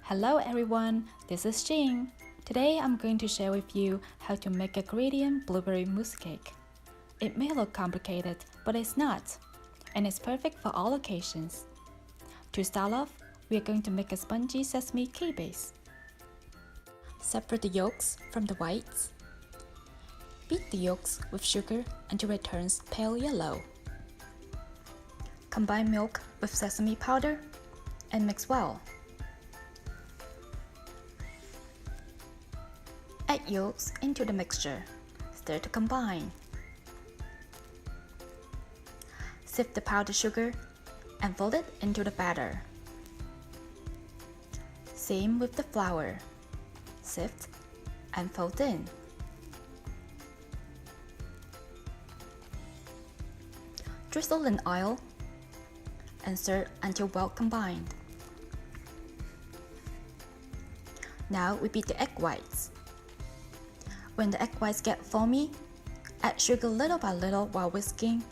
Hello everyone, this is Jing. Today I'm going to share with you how to make a gradient blueberry mousse cake. It may look complicated, but it's not, and it's perfect for all occasions. To start off, we are going to make a spongy sesame cake base. Separate the yolks from the whites. Beat the yolks with sugar until it turns pale yellow. Combine milk with sesame powder and mix well. Add yolks into the mixture. Stir to combine. Sift the powdered sugar and fold it into the batter. Same with the flour. Sift and fold in. Drizzle in oil and stir until well combined. Now we beat the egg whites. When the egg whites get foamy, add sugar little by little while whisking.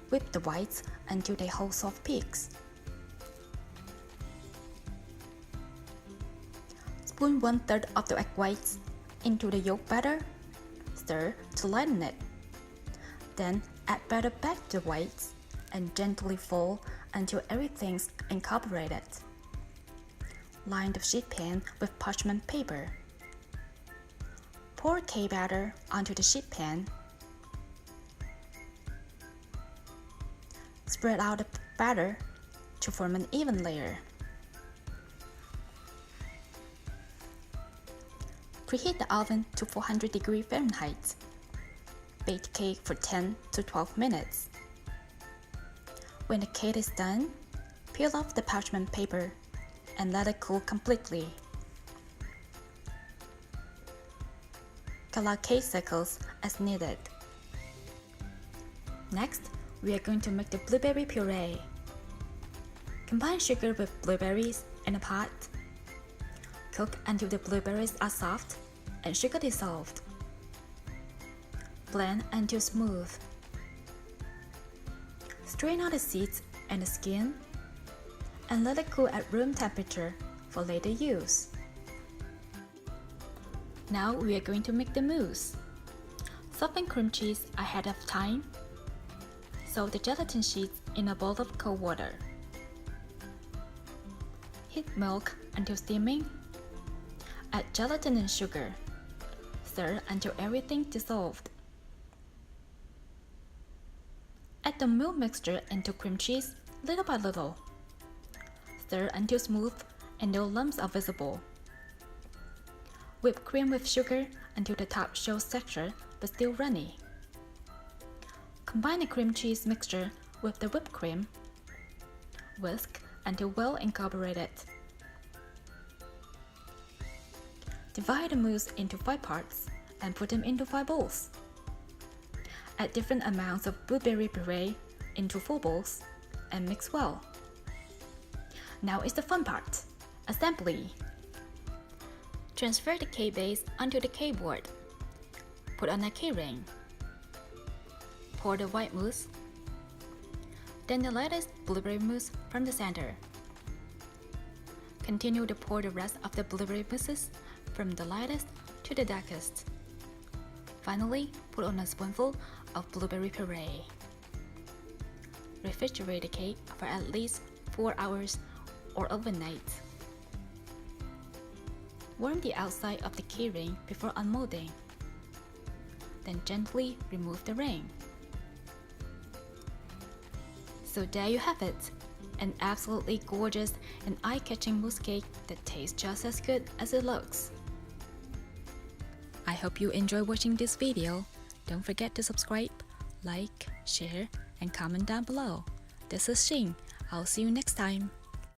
Whip the whites until they hold soft peaks. Spoon 1/3 of the egg whites into the yolk batter. Stir to lighten it. Then add batter back to the whites and gently fold until everything's incorporated. Line the sheet pan with parchment paper. Pour cake batter onto the sheet pan. Spread out the batter to form an even layer. Preheat the oven to 400 degrees Fahrenheit. Bake the cake for 10 to 12 minutes. When the cake is done, peel off the parchment paper and let it cool completely. Cut out cake circles as needed. Next, we are going to make the blueberry puree. Combine sugar with blueberries in a pot. Cook until the blueberries are soft and sugar dissolved. Blend until smooth. Strain out the seeds and the skin and let it cool at room temperature for later use. Now we are going to make the mousse. Soften cream cheese ahead of time. Soak the gelatin sheets in a bowl of cold water. Heat milk until steaming. Add gelatin and sugar. Stir until everything dissolved. Add the milk mixture into cream cheese little by little. Stir until smooth and no lumps are visible. Whip cream with sugar until the top shows texture but still runny. Combine the cream cheese mixture with the whipped cream. Whisk until well incorporated. Divide the mousse into 5 parts and put them into 5 bowls. Add different amounts of blueberry puree into 4 bowls and mix well. Now is the fun part, assembly. Transfer the cake base onto the cake board. Put on a cake ring. Pour the white mousse. Then the lightest blueberry mousse from the center. Continue to pour the rest of the blueberry mousses from the lightest to the darkest. Finally, put on a spoonful of blueberry puree. Refrigerate the cake for at least 4 hours or overnight. Warm the outside of the cake ring before unmolding. Then gently remove the ring. So there you have it, an absolutely gorgeous and eye-catching mousse cake that tastes just as good as it looks. I hope you enjoy watching this video. Don't forget to subscribe, like, share, and comment down below. This is Xing. I'll see you next time.